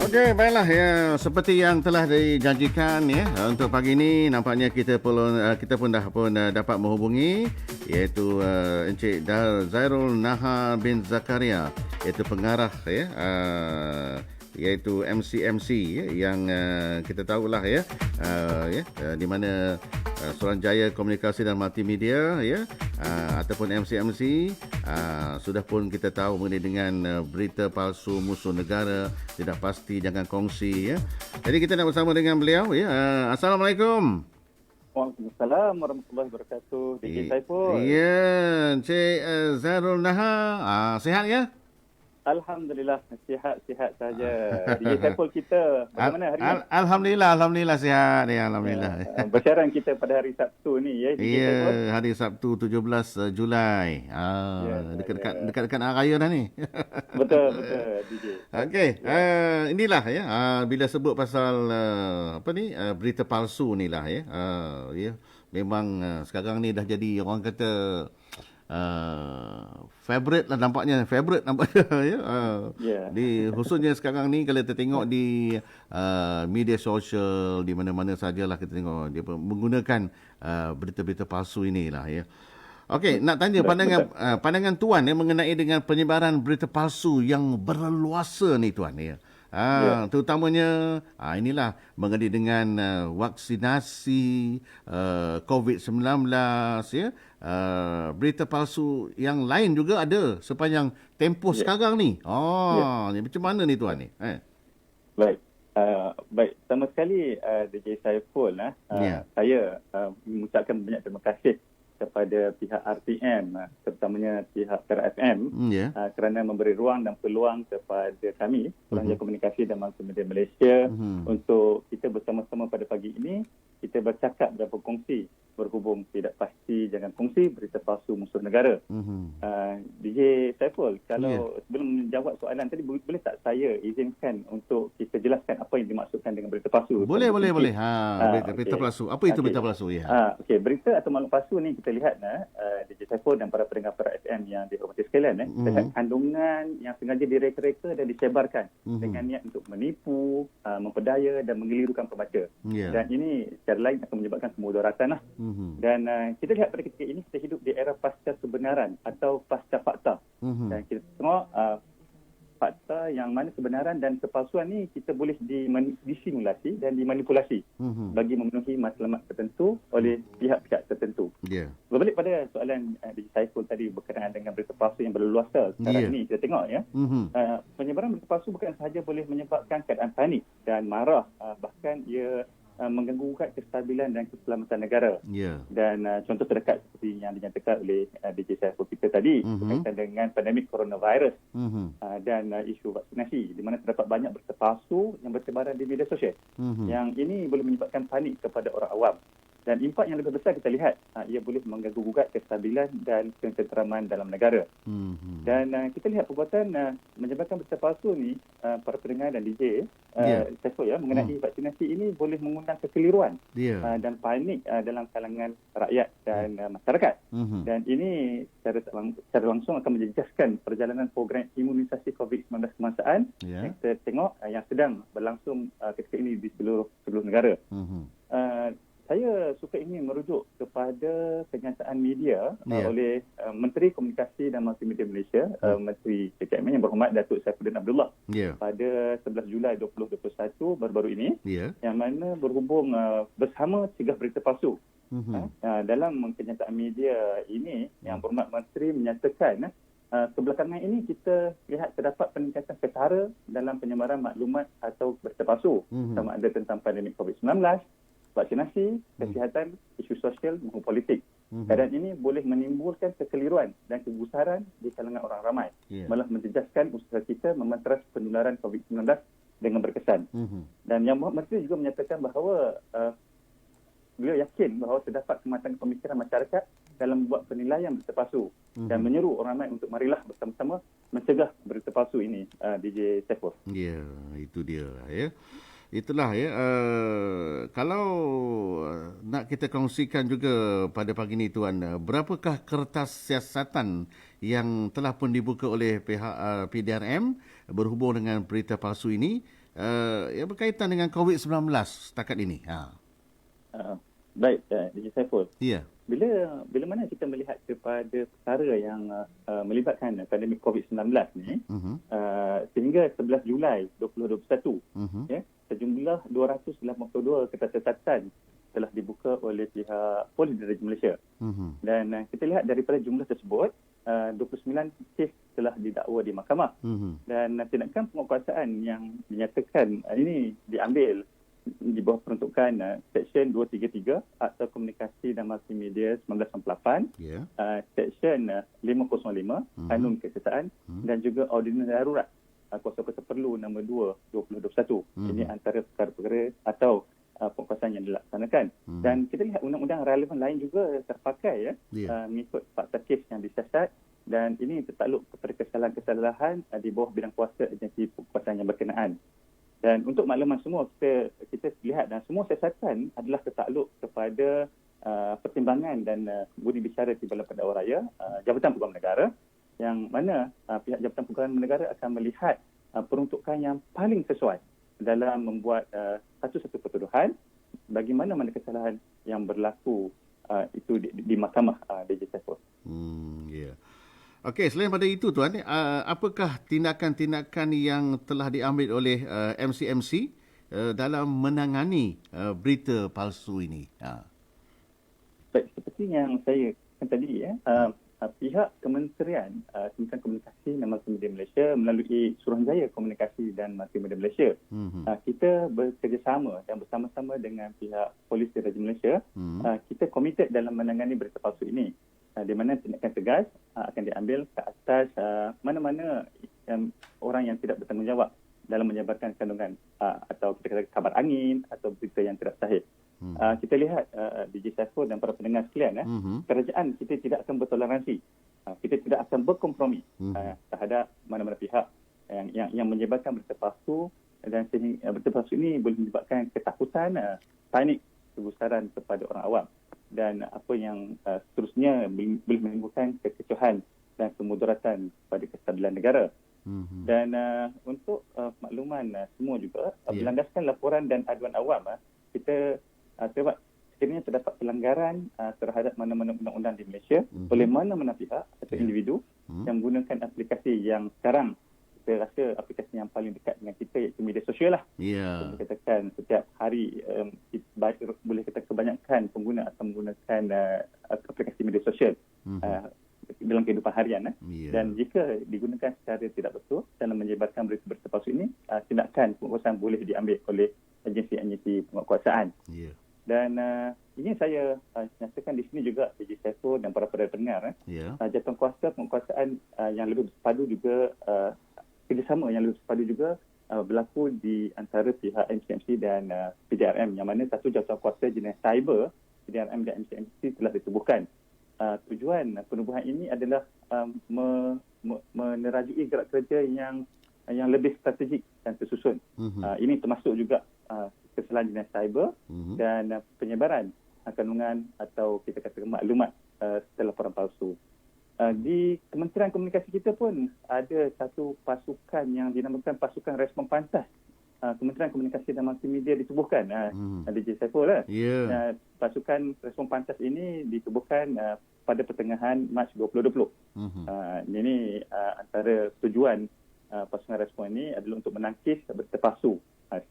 Okey, baiklah ya, seperti yang telah dijanjikan ya, untuk pagi ini nampaknya kita pun dapat menghubungi iaitu Encik Zairul Naha bin Zakaria, iaitu pengarah ya, iaitu MC ya, yang kita tahulah ya, di mana Suruhanjaya Komunikasi dan Multimedia ya, ataupun MC sudah pun kita tahu mengenai dengan berita palsu musuh negara tidak pasti, jangan kongsi ya. Jadi kita nak bersama dengan beliau ya. Assalamualaikum. Waalaikumsalam warahmatullahi wabarakatuh. DJ Saiful. Ya, Encik Zairul Naha, sihat ya? Alhamdulillah sihat saja. DJ Saiful kita bagaimana hari ini? Alhamdulillah sihat ya, alhamdulillah. Bersiaran kita pada hari Sabtu ni ya, DJ Saiful. Ya, hari Sabtu 17 Julai. Dekat-dekat hari raya dah ni. Betul DJ. Okey, inilah ya, bila sebut pasal berita palsu ni lah ya. Ya, memang sekarang ni dah jadi orang kata favorite nampaknya ya. Di khususnya sekarang ni kalau kita tengok di media sosial, di mana-mana sajalah kita tengok dia menggunakan berita-berita palsu inilah ya. Okey, nak tanya pandangan tuan ya mengenai dengan penyebaran berita palsu yang berleluasa ni tuan ya. Terutamanya inilah mengenai dengan vaksinasi COVID-19 ya. Berita palsu yang lain juga ada sepanjang tempoh sekarang ni. Macam mana ni tuan ni? Baik. Baik, pertama sekali DJ Saiful saya mengucapkan banyak terima kasih kepada pihak RTM, terutamanya pihak Kera FM kerana memberi ruang dan peluang kepada kami, Suruhanjaya Komunikasi dan Multimedia Malaysia, untuk kita bersama-sama pada pagi ini kita bercakap dan berkongsi, berhubung tidak pasti jangan kongsi berita palsu musuh negara. DJ Saiful, kalau sebelum menjawab soalan tadi, boleh tak saya izinkan untuk kita jelaskan apa yang dimaksudkan dengan berita palsu? Boleh. Berita palsu. Apa itu berita palsu ya? Okey, berita atau maklum palsu ni kita lihat DJ Saiful dan para pendengar para FM yang dihormati sekalian, terhadap kandungan yang sengaja direka-reka dan disebarkan dengan niat untuk menipu, memperdaya dan mengelirukan pembaca. Dan ini secara lain akan menyebabkan kemudaratan lah. Dan kita lihat pada ketika ini kita hidup di era pasca kebenaran atau pasca fakta. Dan kita tengok fakta yang mana kebenaran dan kepalsuan ni kita boleh disimulasi dan dimanipulasi bagi memenuhi matlamat tertentu oleh pihak-pihak tertentu. Berbalik pada soalan DJ Saiful tadi berkenaan dengan berita palsu yang berleluasa sekarang ni, kita tengok ya, penyebaran berita palsu bukan sahaja boleh menyebabkan keadaan panik dan marah, bahkan ia mengganggu kestabilan dan keselamatan negara. Dan contoh terdekat seperti yang dinyatakan oleh DJ Saiful kita tadi berkaitan dengan pandemik coronavirus dan isu vaksinasi, di mana terdapat banyak berita palsu yang bertebaran di media sosial. Yang ini boleh menyebabkan panik kepada orang awam. Dan impak yang lebih besar kita lihat, ia boleh mengganggu-gugat kestabilan dan ketenteraman dalam negara. Dan kita lihat perbuatan menyebarkan berita palsu ni, para pendengar dan DJ Saiful mengenai vaksinasi ini boleh mengundang kekeliruan dan panik dalam kalangan rakyat dan masyarakat. Dan ini secara langsung akan menjejaskan perjalanan program imunisasi COVID-19 kebangsaan yang kita tengok yang sedang berlangsung ketika ini di seluruh negara. Saya suka ingin merujuk kepada kenyataan media oleh Menteri Komunikasi dan Multimedia Malaysia, Menteri KKM yang berhormat Datuk Saifuddin Abdullah pada 11 Julai 2021 baru-baru ini, yang mana berhubung bersama cegah berita palsu. Dalam kenyataan media ini, yang berhormat Menteri menyatakan kebelakangan ini kita lihat terdapat peningkatan ketara dalam penyebaran maklumat atau berita palsu, sama ada tentang pandemik COVID-19, vaksinasi, kesihatan, isu sosial maupun politik. Keadaan ini boleh menimbulkan kekeliruan dan kegusaran di kalangan orang ramai, malah menjejaskan usaha kita memanteras penularan COVID-19 dengan berkesan. Dan Yang Menteri juga menyatakan bahawa beliau yakin bahawa terdapat kematangan pemikiran masyarakat dalam membuat penilaian berita palsu dan menyeru orang ramai untuk marilah bersama-sama mencegah berita palsu ini, DJ Saiful. Itu dia ya. Itulah ya, kalau nak kita kongsikan juga pada pagi ini tuan, berapakah kertas siasatan yang telah pun dibuka oleh pihak PDRM berhubung dengan berita palsu ini yang berkaitan dengan COVID-19 setakat ini. Baik, DJ Saiful. Ya. Bila mana kita melihat kepada perkara yang melibatkan pandemik COVID-19 ni, sehingga 11 Julai 2021, ya, sejumlah 282 ketatan telah dibuka oleh pihak Polis Diraja Malaysia. Dan kita lihat daripada jumlah tersebut, 29 kes telah didakwa di mahkamah. Dan tindakan penguatkuasaan yang dinyatakan ini diambil di bawah peruntukan Seksyen 233 Akta Komunikasi dan Multimedia 1998, Seksyen 505 Kanun Keseksaan, dan juga Ordinans Darurat Kuasa-Kuasa Perlu nombor 2 2021. Ini antara perkara-perkara atau penguatkuasaan yang dilaksanakan. Dan kita lihat undang-undang relevan lain juga terpakai mengikut fakta kes yang disiasat, dan ini tertakluk kepada kesalahan-kesalahan di bawah bidang kuasa agensi penguatkuasaan yang berkenaan. Dan untuk makluman semua, kita lihat dan semua siasatan adalah tertakluk kepada pertimbangan dan budi bicara Timbalan Pendakwa Raya, Jabatan Peguam Negara, yang mana pihak Jabatan Peguam Negara akan melihat peruntukan yang paling sesuai dalam membuat satu-satu pertuduhan bagi mana-mana kesalahan yang berlaku itu di mahkamah DJ Saiful. Okey, selain pada itu Tuan, apakah tindakan-tindakan yang telah diambil oleh MCMC dalam menangani berita palsu ini? Baik, seperti yang saya katakan tadi, pihak Kementerian Komunikasi dan Multimedia Malaysia melalui Suruhanjaya Komunikasi dan Multimedia Malaysia, kita bekerjasama dan bersama-sama dengan pihak Polis Diraja Malaysia, kita komited dalam menangani berita palsu ini, di mana tindakan tegas akan diambil ke atas mana-mana orang yang tidak bertanggungjawab dalam menyebarkan kandungan atau kita kata kabar angin atau berita yang tidak sahih. Kita lihat DJ Saiful dan para pendengar sekalian, kerajaan kita tidak akan bertoleransi, kita tidak akan berkompromi terhadap mana-mana pihak yang menyebarkan berita palsu, dan sehingga berita palsu ini boleh menyebabkan ketakutan, panik, kegusaran kepada orang awam, dan apa yang seterusnya boleh menimbulkan kekecohan dan kemudaratan pada kestabilan negara. Dan untuk makluman semua juga, berlandaskan laporan dan aduan awam, kita sebab sekiranya terdapat pelanggaran terhadap mana-mana undang-undang di Malaysia oleh mana-mana pihak atau individu yang menggunakan aplikasi yang sekarang saya rasa aplikasi yang paling dekat dengan kita iaitu media sosial lah. Kita katakan setiap hari boleh kata kebanyakan pengguna akan menggunakan aplikasi media sosial dalam kehidupan harian. Dan jika digunakan secara tidak betul dalam menyebarkan berita-berita palsu ini, tindakan penguatkuasaan boleh diambil oleh agensi-agensi penguatkuasaan. Dan ini saya nyatakan di sini juga DJ Saiful dan para pendengar, jabatan kuasa penguatkuasaan yang lebih bersepadu juga, kerjasama yang lebih bersepadu juga berlaku di antara pihak MCMC dan PDRM, yang mana satu jabatan kuasa jenis cyber PDRM dan MCMC telah ditubuhkan. Tujuan penubuhan ini adalah menerajui gerak kerja yang lebih strategik dan tersusun. Ini termasuk juga kesalahan jenis cyber dan penyebaran kandungan atau kita kata maklumat setelah laporan palsu. Di Kementerian Komunikasi kita pun ada satu pasukan yang dinamakan Pasukan Respon Pantas. Kementerian Komunikasi dan Multimedia ditubuhkan. DJ Saiful lah. Pasukan Respon Pantas ini ditubuhkan pada pertengahan Mac 2020. Ini antara tujuan pasukan respon ini adalah untuk menangkis berita palsu.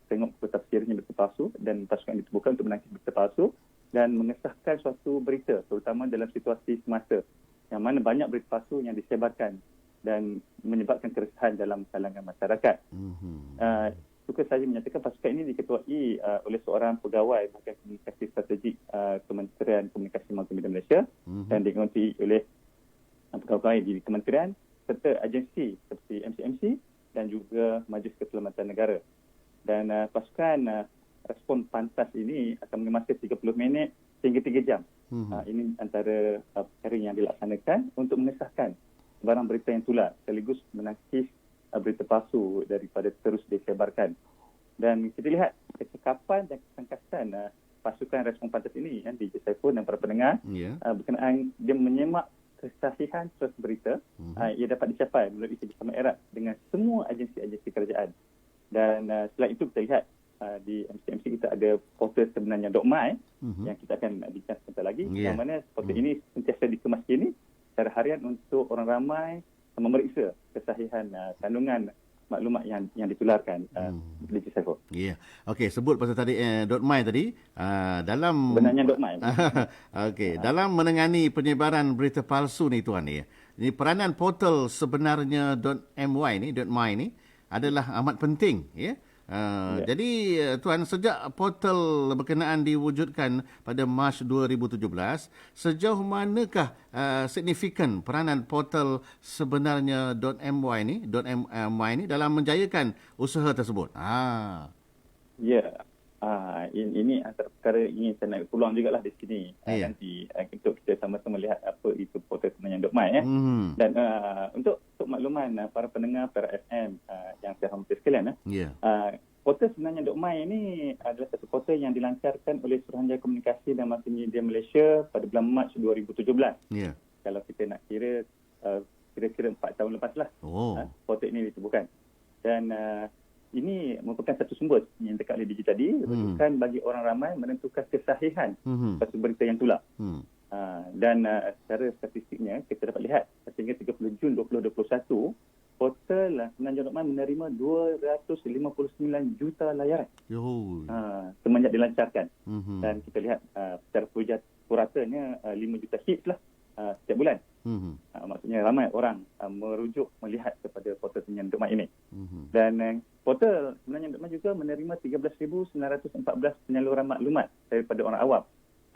Tengok tafsirnya berita palsu, dan pasukan ini ditubuhkan untuk menangkis berita palsu dan mengesahkan suatu berita, terutama dalam situasi semasa yang mana banyak berita palsu yang disebarkan dan menyebabkan keresahan dalam kalangan masyarakat. Suka saya menyatakan pasukan ini diketuai oleh seorang pegawai bahagian komunikasi strategik Kementerian Komunikasi Multimedia Malaysia dan diikuti oleh pegawai di kementerian serta agensi seperti MCMC dan juga Majlis Keselamatan Negara. Dan pasukan respon pantas ini akan mengemas 30 minit hingga 3 jam. Ini antara perkara yang dilaksanakan untuk mengesahkan barang berita yang tular sekaligus menangkis berita palsu daripada terus disebarkan. Dan kita lihat kecekapan dan kesangkasan pasukan respon pantas ini di Saiful dan para pendengar berkenaan dia menyemak kesahihan suatu berita ia dapat dicapai melalui kerjasama erat dengan semua agensi-agensi kerajaan. Dan selain itu kita lihat di MCMC kita ada portal sebenarnya .my yang kita akan bincang sebentar lagi. Yang mana portal ini sentiasa dikemas kini secara harian untuk orang ramai memeriksa kesahihan kandungan maklumat yang ditularkan Digi Saiful. Ya. Okey, sebut pasal tadi .my tadi dalam sebenarnya .my. Okey, dalam menangani penyebaran berita palsu ni tuan ni. Ini peranan portal sebenarnya .my ni adalah amat penting, ya. Jadi tuan, sejak portal berkenaan diwujudkan pada Mac 2017, sejauh manakah signifikan peranan portal sebenarnya .my ni dalam menjayakan usaha tersebut? Ini antara perkara ingin saya nak peluang jugalah di sini nanti untuk kita sama-sama lihat apa itu portal sebenarnya .my ya. Dan untuk makluman para pendengar para FM yang saya hormati sekalian, portal sebenarnya .my ini adalah satu portal yang dilancarkan oleh Suruhanjaya Komunikasi dan Multimedia Malaysia pada bulan Mac 2017. Kalau kita nak kira kira-kira 4 tahun lepas lah portal ini ditubuhkan. Dan ini merupakan satu sumber yang dekat oleh Digi tadi, rujukan bagi orang ramai menentukan kesahihan satu berita yang tular. Dan secara statistiknya kita dapat lihat sehingga 30 Jun 2021 portal sebenarnya menerima 259 juta layaran semenjak dilancarkan. Dan kita lihat secara puratanya 5 juta hits lah setiap bulan. Maksudnya ramai orang merujuk melihat kepada portal sebenarnya .my ini. Dan portal sebenarnya .my juga menerima 13,914 penyaluran maklumat daripada orang awam,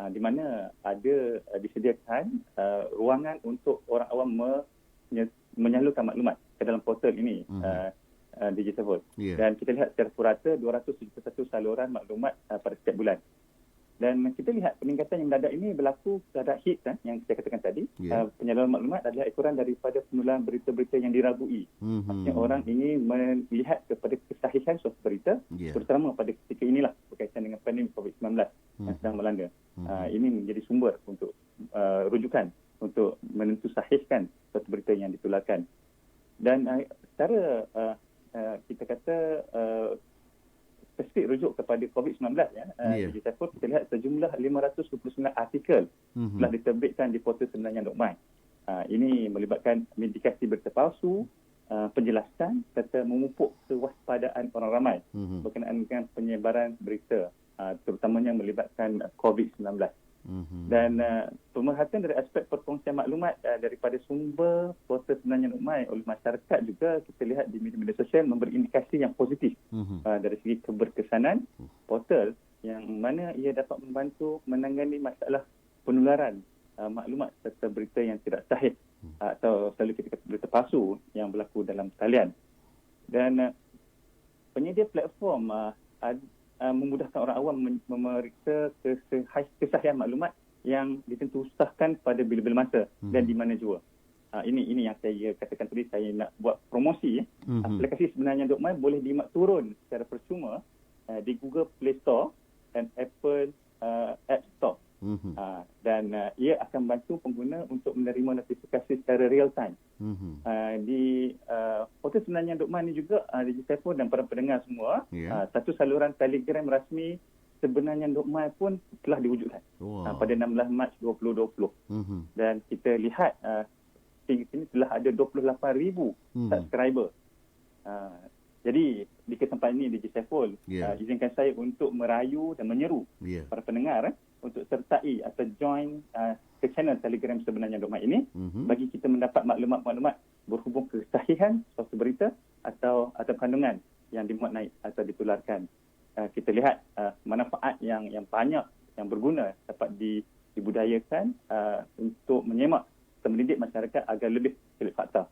di mana ada disediakan ruangan untuk orang awam menyalurkan maklumat ke dalam portal ini, Digi Saiful. Dan kita lihat secara purata 271 saluran maklumat pada setiap bulan. Dan kita lihat peningkatan yang mendadak ini berlaku terhadap hits yang saya katakan tadi. Penyaluran maklumat adalah ekoran daripada penularan berita-berita yang diragui. Maksudnya orang ingin melihat kepada kesahihan suatu berita, terutama pada ketika inilah berkaitan dengan pandemik COVID-19 yang sedang melanda. Ini menjadi sumber untuk rujukan untuk menentu sahihkan suatu berita yang ditularkan. Dan secara kita kata spesifik rujuk kepada COVID-19 Digi Saiful, kita lihat sejumlah 529 artikel telah diterbitkan di portal sebenarnya .my. Ini melibatkan indikasi berita palsu, penjelasan serta memupuk kewaspadaan orang ramai berkenaan dengan penyebaran berita, terutamanya melibatkan COVID-19. Dan pemerhatian dari aspek perkongsian maklumat daripada sumber portal sebenarnya .my oleh masyarakat juga kita lihat di media-media sosial memberi indikasi yang positif dari segi keberkesanan portal, yang mana ia dapat membantu menangani masalah penularan maklumat serta berita yang tidak sahih atau selalu kita kata berita palsu yang berlaku dalam talian. Dan penyedia platform memudahkan orang awam memeriksa kesahihan maklumat yang ditentukan pada bila-bila masa dan di mana jua. Ini yang saya katakan tadi, saya nak buat promosi. Aplikasi sebenarnya .my boleh dimak turun secara percuma di Google Play Store dan Apple App Store. Dan ia akan bantu pengguna untuk menerima notifikasi secara real time. Di portal sebenarnya .my ini juga Digi Saiful dan para pendengar semua, satu saluran Telegram rasmi sebenarnya .my pun telah diwujudkan pada 16 Mac 2020. Dan kita lihat hingga kini telah ada 28,000 subscriber. Jadi di kesempatan ini Digi Saiful, izinkan saya untuk merayu dan menyeru para pendengar untuk sertai atau join ke channel Telegram sebenarnya .my ini bagi kita mendapat maklumat-maklumat berhubung kesahihan suatu berita atau kandungan yang dimuat naik atau ditularkan. Kita lihat manfaat yang banyak yang berguna dapat dibudayakan untuk menyemak dan mendidik masyarakat agar lebih teliti fakta.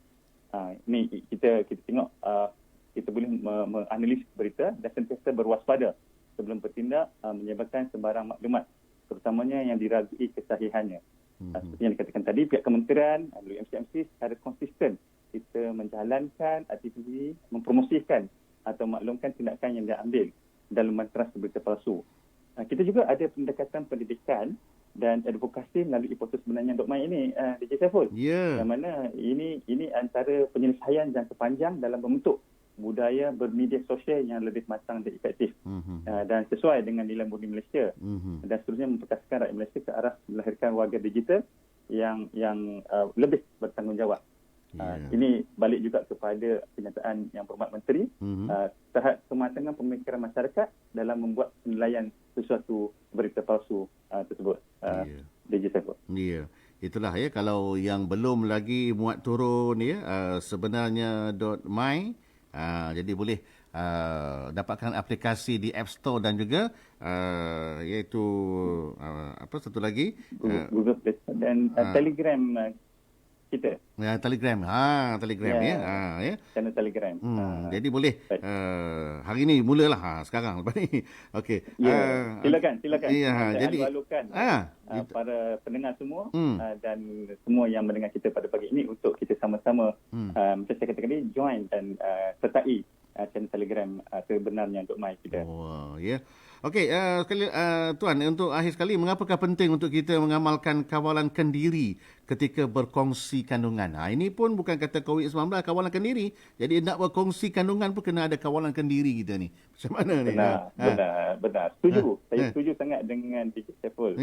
Ini kita tengok kita boleh menganalisis berita dan sentiasa berwaspada sebelum bertindak menyebarkan sebarang maklumat, terutamanya yang diragui kesahihannya. Seperti yang dikatakan tadi, pihak kementerian melalui MCMC secara konsisten kita menjalankan aktiviti mempromosikan atau maklumkan tindakan yang diambil dalam mentras berita palsu. Kita juga ada pendekatan pendidikan dan advokasi melalui portal sebenarnya .my ini, Digi Saiful. Yang mana ini antara penyelesaian jangka panjang dalam membentuk budaya bermedia sosial yang lebih matang dan efektif dan sesuai dengan nilai murni Malaysia dan seterusnya memperkasakan rakyat Malaysia ke arah melahirkan warga digital yang lebih bertanggungjawab. Ini balik juga kepada kenyataan Yang Berhormat Menteri terhadap kematangan pemikiran masyarakat dalam membuat penilaian sesuatu berita palsu tersebut. Digital. Itulah ya, kalau yang belum lagi muat turun ya, sebenarnya .my, jadi boleh dapatkan aplikasi di App Store dan juga iaitu apa satu lagi, Google Play Store dan Telegram kita. Telegram. Telegram ya. Channel Telegram. Jadi boleh hari ni mulalah sekarang lepas ni. Okey. Silakan. Ya, jadi alu-alukan para pendengar semua dan semua yang mendengar kita pada pagi ini untuk kita sama-sama macam saya kata tadi join dan sertai channel Telegram sebenarnya .my kita. Ya. Okey, sekali Tuan, untuk akhir sekali, mengapakah penting untuk kita mengamalkan kawalan kendiri ketika berkongsi kandungan? Ini pun bukan kata COVID-19, kawalan kendiri. Jadi nak berkongsi kandungan pun kena ada kawalan kendiri kita ni. Macam mana ni? Benar. Setuju. Saya setuju sangat dengan DJ Saiful.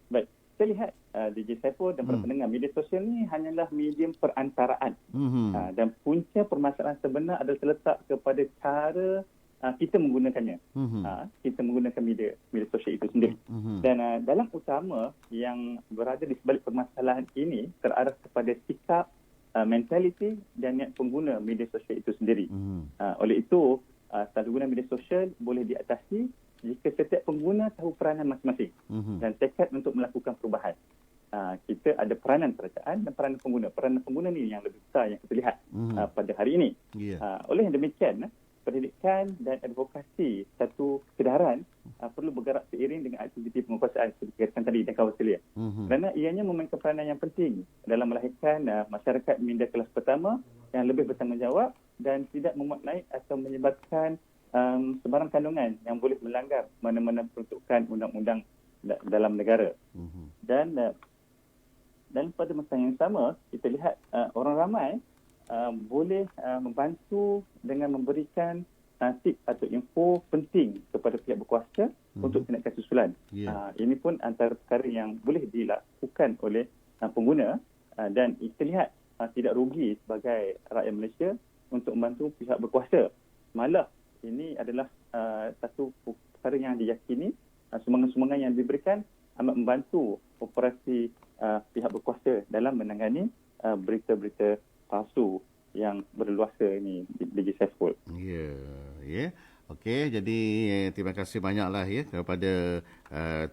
Baik, saya lihat DJ Saiful dan para pendengar, media sosial ni hanyalah medium perantaraan. Dan punca permasalahan sebenar adalah terletak kepada cara kita menggunakannya. Kita menggunakan media sosial itu sendiri. Dan dalam utama yang berada di sebalik permasalahan ini terarah kepada sikap, mentaliti dan niat pengguna media sosial itu sendiri. Oleh itu, salahguna media sosial boleh diatasi jika setiap pengguna tahu peranan masing-masing dan tekad untuk melakukan perubahan. Kita ada peranan kerajaan dan peranan pengguna. Peranan pengguna ni yang lebih besar yang kita lihat pada hari ini. Oleh yang demikian, pendidikan dan advokasi satu kedaran perlu bergerak seiring dengan aktiviti penguasaan seperti katakan tadi dan kawasan selia. Kerana ianya memainkan peranan yang penting dalam melahirkan masyarakat minda kelas pertama yang lebih bertanggungjawab dan tidak memuat naik atau menyebabkan sebarang kandungan yang boleh melanggar mana-mana peruntukan undang-undang dalam negara. Dan pada masa yang sama, kita lihat orang ramai boleh membantu dengan memberikan tip atau info penting kepada pihak berkuasa untuk tindakan susulan. Ini pun antara perkara yang boleh dilakukan oleh pengguna dan kita lihat tidak rugi sebagai rakyat Malaysia untuk membantu pihak berkuasa. Malah ini adalah satu perkara yang diyakini sumbangan-sumbangan yang diberikan amat membantu operasi pihak berkuasa dalam menangani berita-berita palsu yang berluasa ini di Saiful. Ya. Okey, jadi terima kasih banyaklah ya kepada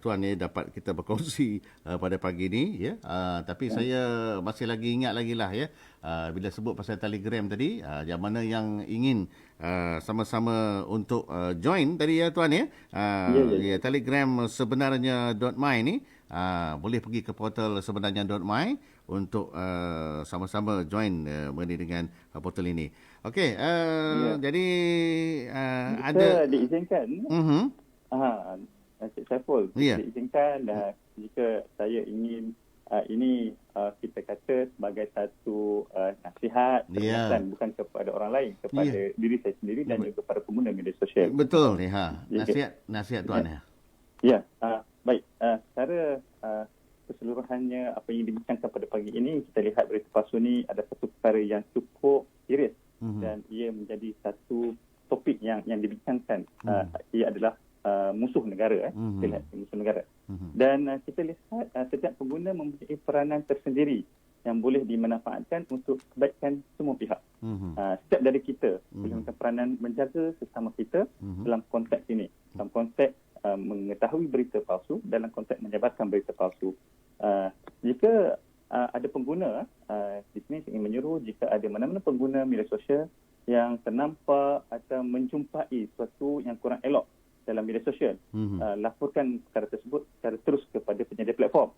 Tuan dapat kita berkongsi pada pagi ni ya. Tapi saya masih lagi ingat lagi lah ya, bila sebut pasal Telegram tadi, yang mana yang ingin sama-sama untuk join tadi ya Tuan ya. Telegram sebenarnya .my ni boleh pergi ke portal sebenarnya .my untuk sama-sama join mengenai dengan portal ini. Okey, jadi ada diizinkan. Encik Saiful, diizinkan jika saya ingin ini kita kata sebagai satu nasihat peringatan bukan kepada orang lain, kepada diri saya sendiri dan juga kepada pengguna media sosial. Betul ni nasihat Tuan baik, secara keseluruhannya apa yang dibincangkan pada pagi ini, kita lihat berita palsu ni ada satu perkara yang cukup serius dan ia menjadi satu topik yang dibincangkan. Ia adalah musuh negara. Kita lihat musuh negara. Dan kita lihat setiap pengguna mempunyai peranan tersendiri yang boleh dimanfaatkan untuk kebaikan semua pihak. Setiap dari kita boleh mempunyai peranan menjaga sesama kita dalam konteks ini, dalam konteks mengetahui berita palsu, dalam konteks menyebarkan berita palsu. Jika ada pengguna, di sini saya ingin menyuruh jika ada mana-mana pengguna media sosial yang ternampak atau menjumpai sesuatu yang kurang elok dalam media sosial, laporkan perkara tersebut secara terus kepada penyedia platform.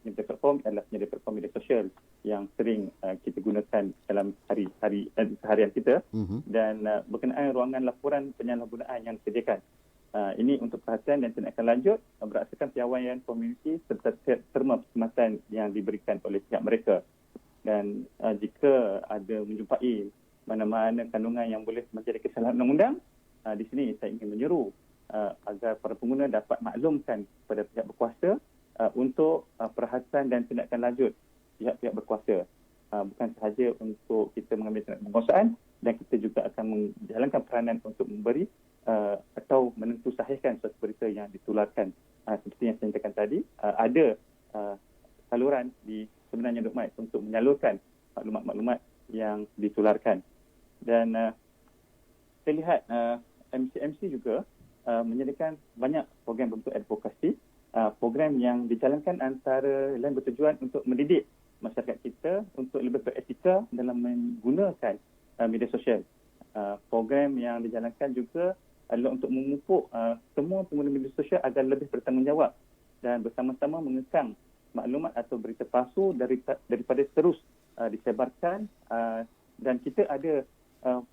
Penyedia platform adalah penyedia platform media sosial yang sering kita gunakan dalam seharian kita dan berkenaan ruangan laporan penyalahgunaan yang disediakan. Ini untuk perhatian dan tindakan lanjut berdasarkan piawaian komuniti serta terma perkhidmatan yang diberikan oleh pihak mereka. Dan jika ada menjumpai mana-mana kandungan yang boleh menjadi kesalahan undang-undang. Di sini saya ingin menyeru agar para pengguna dapat maklumkan kepada pihak berkuasa untuk perhatian dan tindakan lanjut pihak-pihak berkuasa. Bukan sahaja untuk kita mengambil tindakan penguasaan, dan kita juga akan menjalankan peranan untuk memberi atau menentusahikan suatu berita yang ditularkan. Seperti yang saya nyatakan tadi, ada saluran di sebenarnya Dukmat untuk menyalurkan maklumat-maklumat yang ditularkan. Dan saya lihat MCMC juga menyediakan banyak program bentuk advokasi, program yang dijalankan antara lain bertujuan untuk mendidik masyarakat kita untuk lebih beretika dalam menggunakan media sosial. Program yang dijalankan juga adalah untuk memupuk semua pengguna media sosial agar lebih bertanggungjawab dan bersama-sama mengekang maklumat atau berita palsu daripada terus disebarkan. Dan kita ada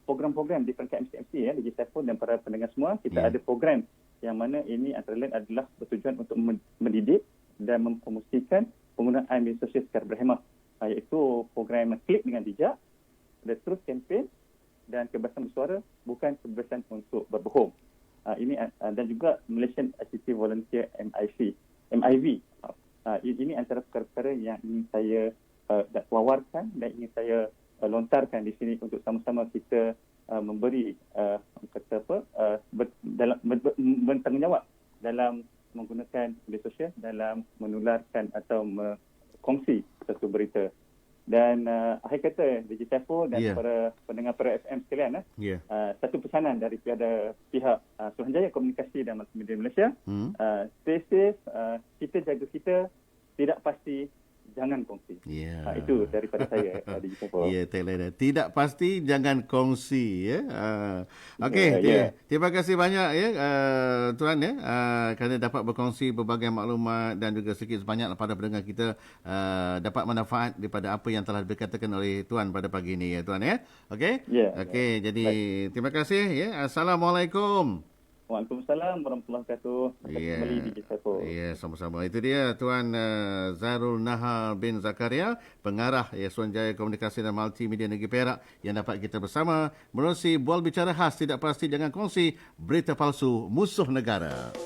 program-program di peringkat MCMC, Digital Phone dan para pendengar semua, kita ada program yang mana ini antara lain adalah bertujuan untuk mendidik dan mempromosikan penggunaan media sosial secara berhemah, iaitu program Klik dengan Bijak, The Truth Campaign dan kebebasan bersuara, bukan kebebasan untuk berbohong. Ini dan juga Malaysian ICT Volunteer MIV. Ini antara perkara-perkara yang ingin saya wawarkan dan ingin saya lontarkan di sini untuk sama-sama kita memberi bertanggungjawab dalam menggunakan media sosial dalam menularkan atau kongsi satu berita. Dan akhir kata Digital Phone dan para pendengar para FM sekalian, satu pesanan daripada pihak Suruhanjaya Komunikasi dan Multimedia Malaysia, stay safe, kita jaga kita, tidak pasti jangan kongsi. Itu daripada saya, Digital Phone. Tidak pasti jangan kongsi. Okey, terima kasih banyak Tuan kerana dapat berkongsi berbagai maklumat dan juga sedikit sebanyak pada pendengar kita dapat manfaat daripada apa yang telah dikatakan oleh Tuan pada pagi ini, Tuan. Okey. Okey, jadi terima kasih. Assalamualaikum. Waalaikumsalam warahmatullahi wabarakatuh. Kembali di Digital Phone. Sama-sama. Itu dia Tuan Zairul Nahar bin Zakaria, pengarah Suruhanjaya Komunikasi dan Multimedia Negeri Perak, yang dapat kita bersama menerusi bual bicara khas tidak pasti jangan kongsi berita palsu musuh negara.